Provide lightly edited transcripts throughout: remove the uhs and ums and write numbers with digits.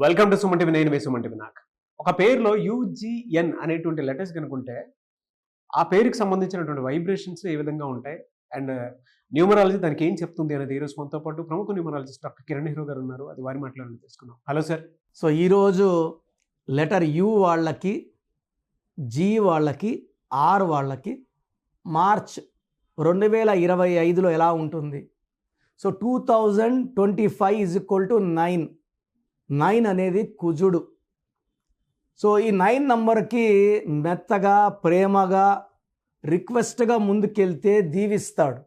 Welcome to Suman TV. నేను మీ Suman TV. నాకు ఒక పేరులో యుజిఎన్ అనేటువంటి లెటర్స్ కనుకుంటే ఆ పేరుకి సంబంధించినటువంటి వైబ్రేషన్స్ ఏ విధంగా ఉంటాయి అండ్ న్యూమరాలజీ దానికి ఏం చెప్తుంది అనేది ఈరోజు మనతో పాటు ప్రముఖ న్యూమరాలజిస్ట్ డాక్టర్ కిరణ్ హీరో గారు ఉన్నారు. అది వారి మాట్లాడి తెలుసుకుందాం. Hello sir. సో ఈరోజు లెటర్ యు వాళ్ళకి, జీ వాళ్ళకి, ఆర్ వాళ్ళకి మార్చ్ 2025లో ఎలా ఉంటుంది? So 2025 is equal to 9. 9 అనేది కుజుడు. సో ఈ 9 నంబర్కి మెత్తగా, ప్రేమగా, రిక్వెస్ట్గా ముందుకెళ్తే దీవిస్తాడు.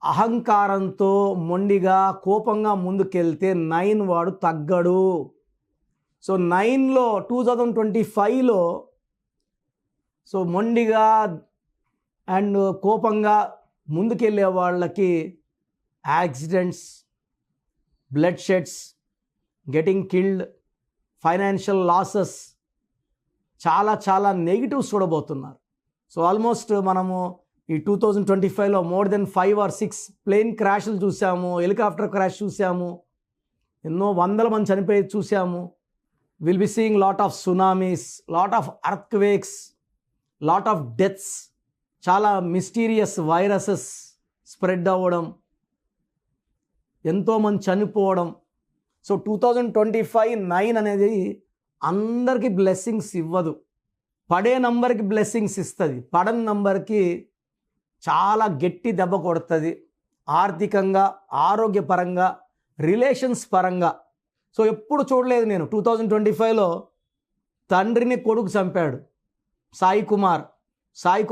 అహంకారంతో, మొండిగా, కోపంగా ముందుకెళ్తే 9 వాడు తగ్గడు. సో 9లో 2025లో సో మొండిగా అండ్ కోపంగా ముందుకెళ్ళే వాళ్ళకి accidents, blood sheds, getting killed, financial losses, చాలా నెగిటివ్స్ చూడబోతున్నారు. సో ఆల్మోస్ట్ మనము ఈ 2025లో మోర్ దెన్ 5 or 6 ప్లేన్ క్రాష్లు చూసాము, హెలికాప్టర్ క్రాష్ చూసాము, ఎన్నో వందల మంది చనిపోయేది చూసాము. Will be seeing lot of tsunamis, lot of earthquakes, lot of deaths, చాలా మిస్టీరియస్ వైరసెస్ స్ప్రెడ్ అవ్వడం, ఎంతోమంది చనిపోవడం. సో 2025 9 అనేది అందరికీ బ్లెస్సింగ్స్ ఇవ్వదు. పడే నంబర్కి బ్లెస్సింగ్స్ ఇస్తుంది, పడని నంబర్కి చాలా గట్టి దెబ్బ కొడుతుంది. ఆర్థికంగా, ఆరోగ్యపరంగా, రిలేషన్స్ పరంగా. సో ఎప్పుడు చూడలేదు నేను 2025లో తండ్రిని కొడుకు చంపాడు సాయి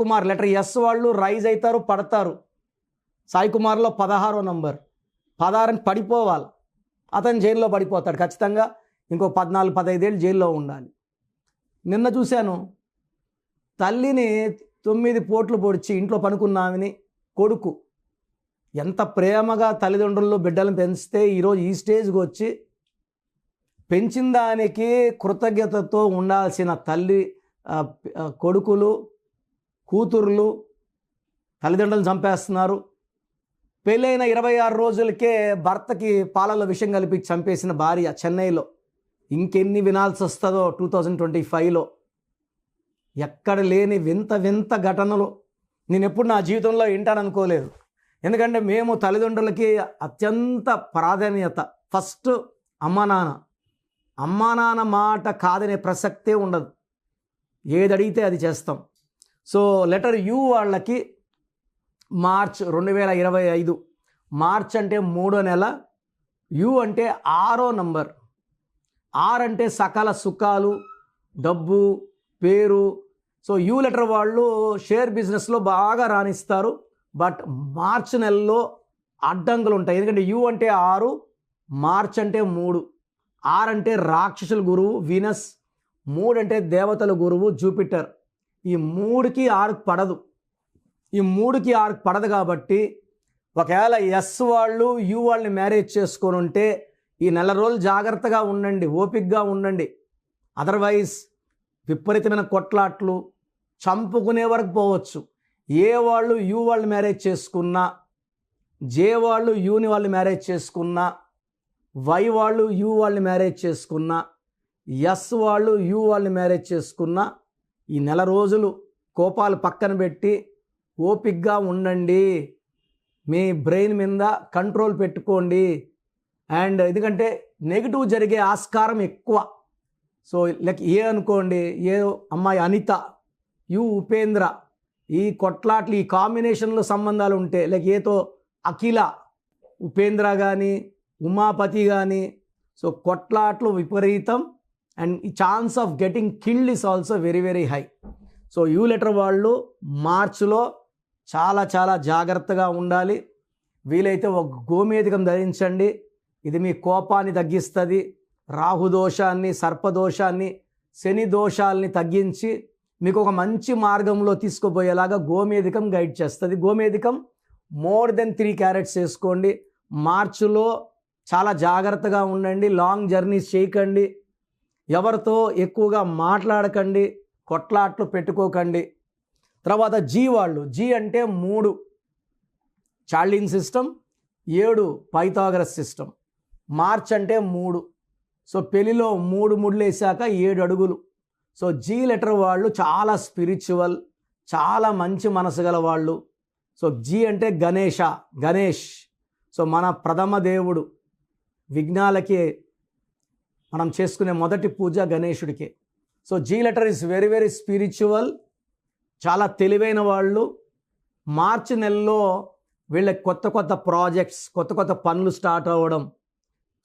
కుమార్. లెటర్ ఎస్ వాళ్ళు రైజ్ అవుతారు, పడతారు. సాయి కుమార్లో 16వ నంబర్, 16 పడిపోవాలి, అతను జైల్లో పడిపోతాడు ఖచ్చితంగా. ఇంకో 14-15 ఏళ్ళు జైల్లో ఉండాలి. నిన్న చూశాను, తల్లిని 9 పోట్లు పొడిచి ఇంట్లో పనుకున్నామని కొడుకు ఎంత ప్రేమగా తల్లిదండ్రులు బిడ్డలను పెంచితే ఈరోజు ఈ స్టేజ్కి వచ్చి పెంచిన దానికి కృతజ్ఞతతో ఉండాల్సిన తల్లి, కొడుకులు, కూతుర్లు తల్లిదండ్రులను చంపేస్తున్నారు. పెళ్ళైన 26 రోజులకే భర్తకి పాలలో విషం కలిపి చంపేసిన భార్య చెన్నైలో. ఇంకెన్ని వినాల్సి వస్తుందో 2025లో. ఎక్కడ లేని వింత ఘటనలు నేను ఎప్పుడు నా జీవితంలో వింటాననుకోలేదు. ఎందుకంటే మేము తల్లిదండ్రులకి అత్యంత ప్రాధాన్యత. ఫస్ట్ అమ్మా నాన్న మాట కాదనే ప్రసక్తే ఉండదు. ఏది అడిగితే అది చేస్తాం. సో లెటర్ యు వాళ్ళకి మార్చ్ 2025. మార్చ్ అంటే 3వ నెల, యు అంటే 6వ నంబర్. ఆర్ అంటే సకల సుఖాలు, డబ్బు, పేరు. సో యు లెటర్ వాళ్ళు షేర్ బిజినెస్లో బాగా రాణిస్తారు. బట్ మార్చ్ నెలలో అడ్డంకులు ఉంటాయి. ఎందుకంటే యు అంటే 6, మార్చ్ అంటే 3. ఆర్ అంటే రాక్షసుల గురువు వీనస్, 3 అంటే దేవతల గురువు జూపిటర్. ఈ 3కి 6 పడదు. ఈ 3కి 6 పడదు కాబట్టి ఒకవేళ ఎస్ వాళ్ళు యు వాళ్ళని మ్యారేజ్ చేసుకొని ఉంటే ఈ నెల రోజులు జాగ్రత్తగా ఉండండి, ఓపికగా ఉండండి. అదర్వైజ్ విపరీతమైన కొట్లాట్లు, చంపుకునే వరకు పోవచ్చు. ఏ వాళ్ళు యు వాళ్ళని మ్యారేజ్ చేసుకున్నా, జే వాళ్ళు యుని వాళ్ళు మ్యారేజ్ చేసుకున్నా, వై వాళ్ళు యు వాళ్ళని మ్యారేజ్ చేసుకున్నా, ఎస్ వాళ్ళు యు వాళ్ళని మ్యారేజ్ చేసుకున్నా ఈ నెల రోజులు కోపాలు పక్కన పెట్టి ఓపికగా ఉండండి. మీ బ్రెయిన్ మీద కంట్రోల్ పెట్టుకోండి. అండ్ ఎందుకంటే నెగిటివ్ జరిగే ఆస్కారం ఎక్కువ. సో లైక్ ఏ అనుకోండి, ఏ అమ్మాయి అనిత, యు ఉపేంద్ర, ఈ కొట్లాట్లు, ఈ కాంబినేషన్లో సంబంధాలు ఉంటే, లైక్ ఏతో అఖిల, ఉపేంద్ర కానీ, ఉమాపతి కానీ, సో కొట్లాట్లు విపరీతం. అండ్ ఈ chance of getting killed is also very high. So you letter వాళ్ళు మార్చ్లో చాలా జాగ్రత్తగా ఉండాలి. వీలైతే ఒక గోమేధికం ధరించండి. ఇది మీ కోపాన్ని తగ్గిస్తుంది. రాహుదోషాన్ని, సర్పదోషాన్ని, శని దోషాలని తగ్గించి మీకు ఒక మంచి మార్గంలో తీసుకుపోయేలాగా గోమేధికం గైడ్ చేస్తుంది. గోమేధికం మోర్ దెన్ 3 క్యారెట్స్ వేసుకోండి. మార్చిలో చాలా జాగ్రత్తగా ఉండండి. లాంగ్ జర్నీస్ చేయకండి. ఎవరితో ఎక్కువగా మాట్లాడకండి. కొట్లాట్లు పెట్టుకోకండి. తర్వాత జీ వాళ్ళు, జీ అంటే 3 చార్లిన్ సిస్టమ్, 7 పైథాగరస్ సిస్టమ్. మార్చ్ అంటే 3. సో పెళ్లిలో 3 ముళ్ళు వేసాక 7 అడుగులు. సో జీ లెటర్ వాళ్ళు చాలా స్పిరిచువల్, చాలా మంచి మనసు గల వాళ్ళు. సో జీ అంటే గణేష్. సో మన ప్రథమ దేవుడు, విఘ్నాలకి మనం చేసుకునే మొదటి పూజ గణేశుడికి. So G letter is very very spiritual, చాలా తెలివైన వాళ్ళు. మార్చి నెలలో వీళ్ళకి కొత్త కొత్త ప్రాజెక్ట్స్, కొత్త కొత్త పనులు స్టార్ట్ అవ్వడం.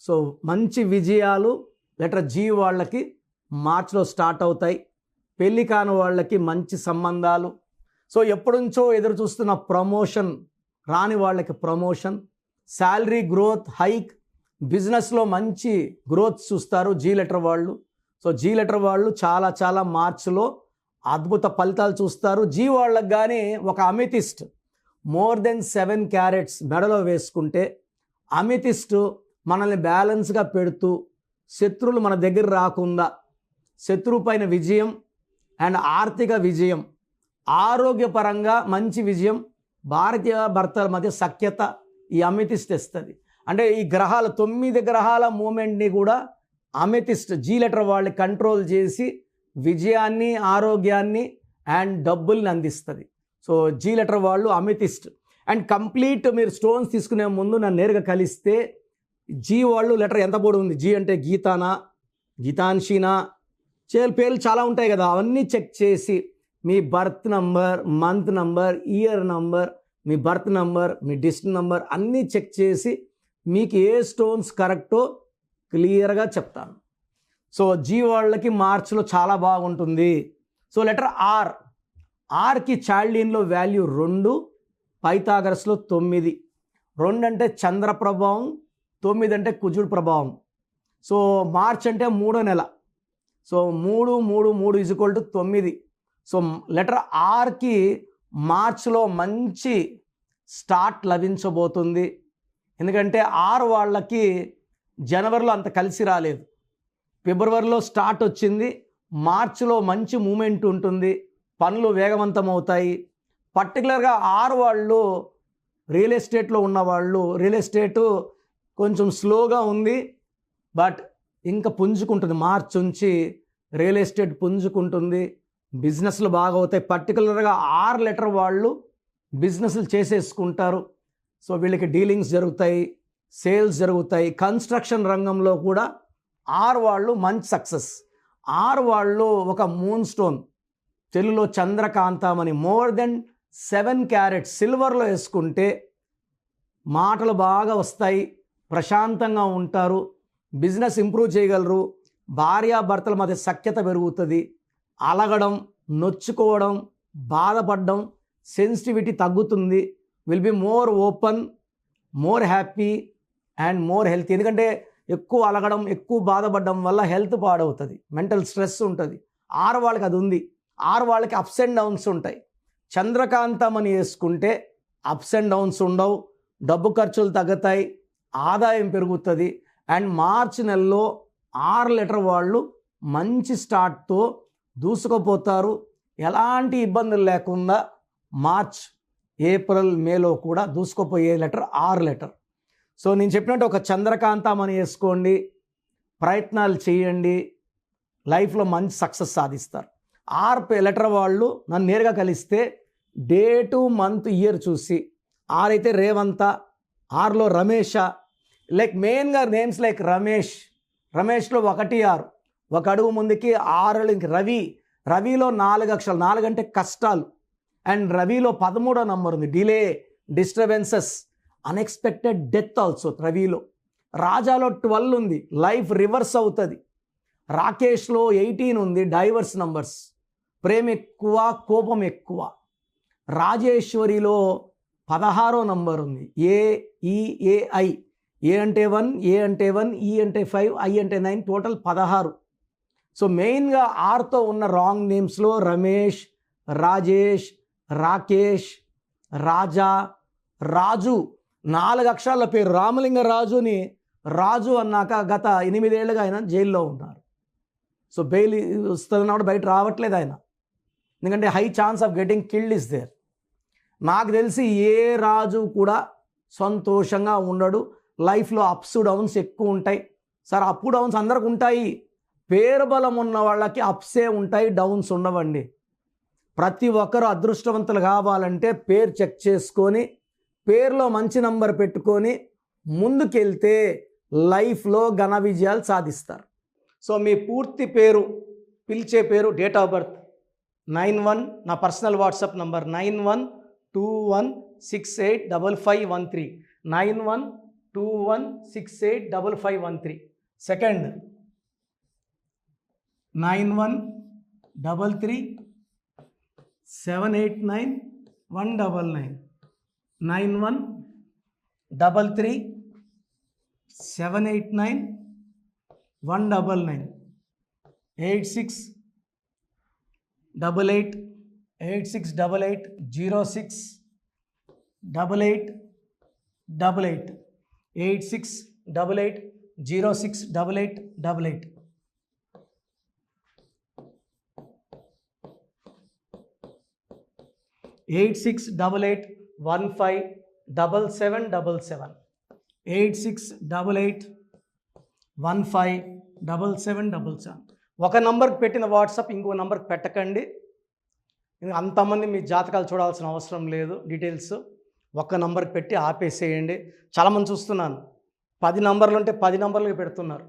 సో మంచి విజయాలు లెటర్ జీ వాళ్ళకి మార్చిలో స్టార్ట్ అవుతాయి. పెళ్లి కాని వాళ్ళకి మంచి సంబంధాలు. సో ఎప్పటి నుంచో ఎదురు చూస్తున్న ప్రమోషన్ రాని వాళ్ళకి ప్రమోషన్, శాలరీ గ్రోత్, హైక్, బిజినెస్లో మంచి గ్రోత్ చూస్తారు జీ లెటర్ వాళ్ళు. సో జీ లెటర్ వాళ్ళు చాలా చాలా మార్చిలో అద్భుత ఫలితాలు చూస్తారు. జీ వాళ్ళకి కానీ ఒక అమితిస్ట్ మోర్ దెన్ 7 క్యారెట్స్ మెడలో వేసుకుంటే, అమితిస్ట్ మనల్ని బ్యాలెన్స్గా పెడుతూ శత్రువులు మన దగ్గర రాకుండా, శత్రువు పైన విజయం అండ్ ఆర్థిక విజయం, ఆరోగ్యపరంగా మంచి విజయం, భార్య భర్తల మధ్య సఖ్యత ఈ అమితిస్ట్ ఇస్తుంది. అంటే ఈ గ్రహాల 9 గ్రహాల మూమెంట్ని కూడా అమితిస్ట్ జీ లెటర్ వాళ్ళని కంట్రోల్ చేసి విజయాన్ని, ఆరోగ్యాన్ని అండ్ డబ్బుల్ని అందిస్తుంది. సో జీ లెటర్ వాళ్ళు అమితిస్ట్. అండ్ కంప్లీట్ మీరు స్టోన్స్ తీసుకునే ముందు నన్ను నేరుగా కలిస్తే జీ వాళ్ళు లెటర్ ఎంత పొడి ఉంది, జీ అంటే గీతానా, గీతాంశీనా, పేర్లు చాలా ఉంటాయి కదా, అవన్నీ చెక్ చేసి మీ birth number, month number, year number, మీ బర్త్ నంబర్, మీ డిస్ట్రిక్ట్ నంబర్ అన్నీ చెక్ చేసి మీకు ఏ స్టోన్స్ కరెక్టో క్లియర్గా చెప్తాను. సో జీ వాళ్ళకి మార్చిలో చాలా బాగుంటుంది. సో లెటర్ ఆర్కి చాల్డీన్లో వాల్యూ 2, పైథాగరస్లో 9. 2 అంటే చంద్ర ప్రభావం, 9 అంటే కుజుడు ప్రభావం. సో మార్చ్ అంటే 3వ నెల. సో 3 3 3 = 9. సో లెటర్ ఆర్కి మార్చ్లో మంచి స్టార్ట్ లభించబోతుంది. ఎందుకంటే ఆర్ వాళ్ళకి జనవరిలో అంత కలిసి రాలేదు, ఫిబ్రవరిలో స్టార్ట్ వచ్చింది, మార్చిలో మంచి మూమెంట్ ఉంటుంది, పనులు వేగవంతం అవుతాయి. పర్టికులర్గా ఆర్ వాళ్ళు రియల్ ఎస్టేట్లో ఉన్నవాళ్ళు, రియల్ ఎస్టేటు కొంచెం స్లోగా ఉంది బట్ ఇంకా పుంజుకుంటుంది. మార్చ్ నుంచి రియల్ ఎస్టేట్ పుంజుకుంటుంది, బిజినెస్లు బాగా అవుతాయి. పర్టికులర్గా ఆర్ లెటర్ వాళ్ళు బిజినెస్లు చేసేసుకుంటారు. సో వీళ్ళకి డీలింగ్స్ జరుగుతాయి, సేల్స్ జరుగుతాయి. కన్స్ట్రక్షన్ రంగంలో కూడా ఆర్ వాళ్ళు మంచి సక్సెస్. ఆర్ వాళ్ళు ఒక మూన్ స్టోన్, తెలుగులో చంద్రకాంతమని, మోర్ దెన్ 7 క్యారెట్స్ సిల్వర్లో వేసుకుంటే మాటలు బాగా వస్తాయి, ప్రశాంతంగా ఉంటారు, బిజినెస్ ఇంప్రూవ్ చేయగలరు, భార్యాభర్తల మధ్య సఖ్యత పెరుగుతుంది, అలగడం, నొచ్చుకోవడం, బాధపడడం, సెన్సిటివిటీ తగ్గుతుంది, will be more open, more happy and more healthy. ఎందుకంటే ఎక్కువ అలగడం, ఎక్కువ బాధపడడం వల్ల హెల్త్ పాడవుతుంది, మెంటల్ స్ట్రెస్ ఉంటుంది. ఆరు వాళ్ళకి అది ఉంది. ఆరు వాళ్ళకి అప్స్ అండ్ డౌన్స్ ఉంటాయి. చంద్రకాంతం అని వేసుకుంటే అప్స్ అండ్ డౌన్స్ ఉండవు, డబ్బు ఖర్చులు తగ్గుతాయి, ఆదాయం పెరుగుతుంది. అండ్ మార్చి నెలలో 6 లెటర్ వాళ్ళు మంచి స్టార్ట్తో దూసుకుపోతారు. ఎలాంటి ఇబ్బందులు లేకుండా మార్చ్, ఏప్రిల్, మేలో కూడా దూసుకుపోయే లెటర్ 6 లెటర్. సో నేను చెప్పినట్టు ఒక చంద్రకాంతం అని వేసుకోండి, ప్రయత్నాలు చేయండి, లైఫ్లో మంచి సక్సెస్ సాధిస్తారు. 6 లెటర్ వాళ్ళు నన్ను నేరుగా కలిస్తే డేటు, మంత్, ఇయర్ చూసి, 6 అయితే రేవంత, 6లో రమేష, లైక్ మెయిన్గా నేమ్స్ లైక్ రమేష్లో 1 6, ఒక అడుగు ముందుకి 6 ఇంక రవిలో 4 అక్షరాలు, 4 అంటే కష్టాలు. అండ్ రవిలో 13వ నంబర్ ఉంది, delay, disturbances, unexpected death also రవిలో. రాజాలో 12 ఉంది, లైఫ్ రివర్స్ అవుతుంది. రాకేష్లో 18 ఉంది, డైవర్స్ నంబర్స్, ప్రేమ ఎక్కువ, కోపం ఎక్కువ. రాజేశ్వరిలో 16వ నంబర్ ఉంది, ఏఈఏఐ. ఏ అంటే 1, ఏ అంటే 1, ఈ అంటే 5, ఐ అంటే 9, టోటల్ 16. సో మెయిన్గా 6తో ఉన్న రాంగ్ నేమ్స్లో రమేష్, రాజేష్, రాకేష్, రాజా, రాజు, 4 అక్షరాల పేరు. రామలింగ రాజుని రాజు అన్నాక గత 8 ఏళ్ళుగా ఆయన జైల్లో ఉన్నారు. సో బెయిల్ వస్తున్నప్పుడు బయట రావట్లేదు ఆయన, ఎందుకంటే high chance of getting killed is there. నాకు తెలిసి ఏ రాజు కూడా సంతోషంగా ఉండడు, లైఫ్లో అప్స్ డౌన్స్ ఎక్కువ ఉంటాయి. సార్ అప్ డౌన్స్ అందరికి ఉంటాయి. పేరు బలం ఉన్న వాళ్ళకి అప్సే ఉంటాయి, డౌన్స్ ఉండవండి. ప్రతి ఒక్కరు అదృష్టవంతులు కావాలంటే పేరు చెక్ చేసుకొని పేరులో మంచి నంబర్ పెట్టుకొని ముందుకెళ్తే లైఫ్లో ఘన విజయాలు సాధిస్తారు. సో మీ పూర్తి పేరు, పిలిచే పేరు, డేట్ ఆఫ్ బర్త్ 91, నా personal WhatsApp number 9121685513, 9121685513. Second 9133789199, 9133789199, 8688068888, 8688068888. Eight six double eight 157777, 8688157777. ఒక నంబర్కి పెట్టిన వాట్సాప్ ఇంకో నంబర్కి పెట్టకండి. అంతమంది మీ జాతకాలు చూడాల్సిన అవసరం లేదు. డీటెయిల్స్ ఒక్క నంబర్కి పెట్టి ఆపేసేయండి. చాలామంది చూస్తున్నాను 10 నంబర్లు ఉంటే 10 నంబర్లకి పెడుతున్నారు.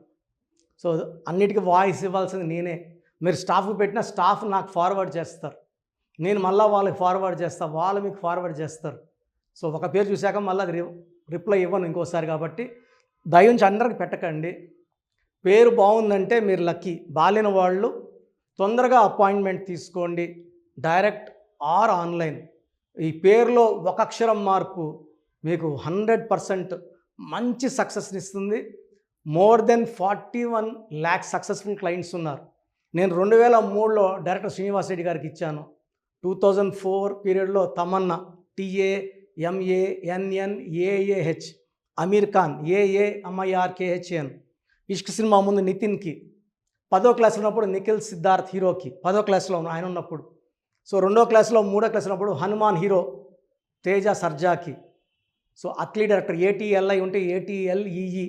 సో అన్నిటికీ వాయిస్ ఇవ్వాల్సింది నేనే. మీరు స్టాఫ్కి పెట్టిన స్టాఫ్ నాకు ఫార్వర్డ్ చేస్తారు, నేను మళ్ళీ వాళ్ళకి ఫార్వర్డ్ చేస్తాను, వాళ్ళు మీకు ఫార్వర్డ్ చేస్తారు. సో ఒక పేరు చూశాక మళ్ళీ అది రిప్లై ఇవ్వను ఇంకోసారి. కాబట్టి దయించి అందరికి పెట్టకండి. పేరు బాగుందంటే మీరు లక్కీ. బాలేని వాళ్ళు తొందరగా అపాయింట్మెంట్ తీసుకోండి, డైరెక్ట్ ఆర్ ఆన్లైన్. ఈ పేరులో ఒక అక్షరం మార్పు మీకు 100% మంచి సక్సెస్ని ఇస్తుంది. More than 41 lakhs successful clients ఉన్నారు. నేను 2003లో డైరెక్టర్ శ్రీనివాస్ రెడ్డి గారికి ఇచ్చాను. 2004 పీరియడ్లో తమన్నా, TAMANNAAH, అమీర్ ఖాన్, AAMIRKHAN, ఇష్క్ సినిమా ముందు నితిన్కి, 10వ క్లాస్ ఉన్నప్పుడు నిఖిల్ సిద్ధార్థ్ హీరోకి, 10వ క్లాస్లో ఆయన ఉన్నప్పుడు. సో 2వ క్లాస్లో 3వ క్లాస్ ఉన్నప్పుడు హనుమాన్ హీరో తేజ సర్జాకి. సో అట్లీ డైరెక్టర్ ATLI ఉంటే ATLEE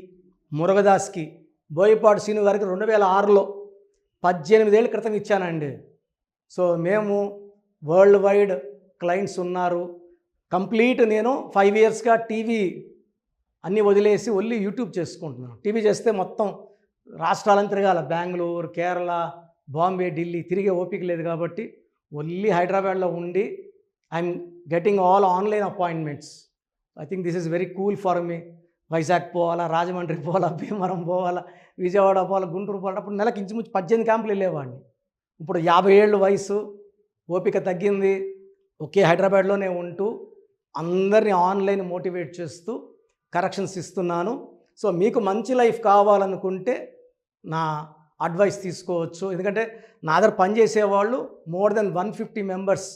మురుగదాస్కి, బోయపాటి శ్రీను గారికి 2006లో 18 ఏళ్ళ క్రితం ఇచ్చానండి. సో మేము వరల్డ్ వైడ్ క్లయింట్స్ ఉన్నారు. కంప్లీట్ నేను 5 yearsగా టీవీ అన్నీ వదిలేసి ఓన్లీ యూట్యూబ్ చేసుకుంటున్నాను. టీవీ చేస్తే మొత్తం రాష్ట్రాలను తిరగాల, బెంగళూరు, కేరళ, బాంబే, ఢిల్లీ తిరిగే ఓపిక లేదు. కాబట్టి ఓన్లీ హైదరాబాద్లో ఉండి I'm getting all online appointments. I think this is very cool for me. Vizag పోవాలా, రాజమండ్రి పోవాలా, భీమవరం పోవాలా, విజయవాడ పోవాలా, గుంటూరు పోవాలా. అప్పుడు నెలకి ఇంచుమించు 18 క్యాంపులు వెళ్ళేవాడిని. ఇప్పుడు 50 ఏళ్ళు వయసు, ఓపిక తగ్గింది. ఒకే హైదరాబాద్లోనే ఉంటూ అందరినీ ఆన్లైన్ మోటివేట్ చేస్తూ కరెక్షన్స్ ఇస్తున్నాను. సో మీకు మంచి లైఫ్ కావాలనుకుంటే నా అడ్వైస్ తీసుకోవచ్చు. ఎందుకంటే నా దగ్గర పనిచేసేవాళ్ళు మోర్ దెన్ 150 మెంబర్స్.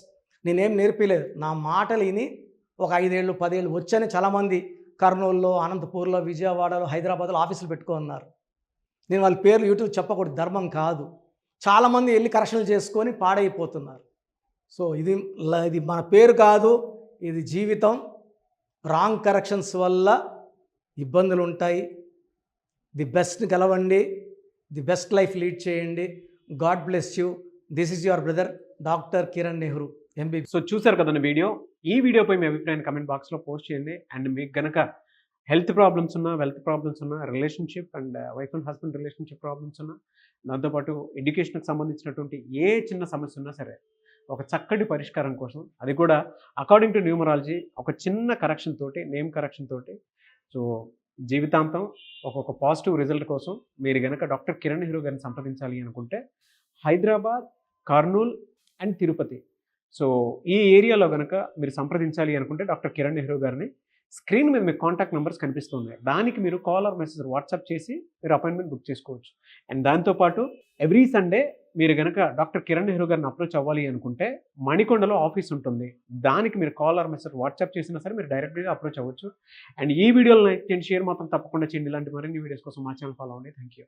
నేనేం నేర్పిలేదు, నా మాటలు విని ఒక 5 ఏళ్ళు 10 ఏళ్ళు వచ్చని చాలామంది కర్నూలులో, అనంతపూర్లో, విజయవాడలో, హైదరాబాద్లో ఆఫీసులు పెట్టుకున్నారు. నేను వాళ్ళ పేర్లు యూట్యూబ్ చెప్పకూడదు, ధర్మం కాదు. చాలామంది వెళ్ళి కరెక్షన్లు చేసుకొని పాడైపోతున్నారు. సో ఇది మన పేరు కాదు, ఇది జీవితం. రాంగ్ కరెక్షన్స్ వల్ల ఇబ్బందులు ఉంటాయి. ది బెస్ట్ గెలవండి, ది బెస్ట్ లైఫ్ లీడ్ చేయండి. God bless you. This is your brother doctor Kiran Nehru, MBBS. So చూసారు కదండి వీడియో. ఈ వీడియోపై మీ అభిప్రాయాన్ని కమెంట్ బాక్స్లో పోస్ట్ చేయండి. అండ్ మీకు కనుక హెల్త్ ప్రాబ్లమ్స్ ఉన్నా, వెల్త్ ప్రాబ్లమ్స్ ఉన్నా, relationship and wife and husband relationship problems ఉన్నా, దాంతోపాటు ఎడ్యుకేషన్కి సంబంధించినటువంటి ఏ చిన్న సమస్య ఉన్నా సరే ఒక చక్కటి పరిష్కారం కోసం, అది కూడా అకార్డింగ్ టు న్యూమరాలజీ, ఒక చిన్న కరెక్షన్ తోటి, నేమ్ కరెక్షన్ తోటి, సో జీవితాంతం ఒక పాజిటివ్ రిజల్ట్ కోసం మీరు కనుక డాక్టర్ కిరణ్ నెహ్రూ గారిని సంప్రదించాలి అనుకుంటే హైదరాబాద్, కర్నూల్ అండ్ తిరుపతి, సో ఈ ఏరియాలో కనుక మీరు సంప్రదించాలి అనుకుంటే డాక్టర్ కిరణ్ నెహ్రూ గారిని స్క్రీన్ మీద మీకు కాంటాక్ట్ నెంబర్స్ కనిపిస్తున్నాయి. దానికి మీరు కాల్ ఆర్ మెసేజ్ వాట్సాప్ చేసి మీరు అపాయింట్మెంట్ బుక్ చేసుకోవచ్చు. అండ్ దాంతోపాటు ఎవ్రీ సండే మీరు కనుక డాక్టర్ కిరణ్ నెహ్రూ గారిని అప్రోచ్ అవ్వాలి అనుకుంటే మణికొండలో ఆఫీస్ ఉంటుంది. దానికి మీరు కాల్ ఆర్ మెసేజ్ వాట్సాప్ చేసినా సరే మీరు డైరెక్ట్గా అప్రోచ్ అవ్వచ్చు. అండ్ ఈ వీడియోలో లైక్ చేయండి, షేర్ మాత్రం తప్పకుండా చేయండి. ఇలాంటి మరిన్ని వీడియోస్ కోసం మా ఛానల్ ఫాలో అవ్వండి. Thank you.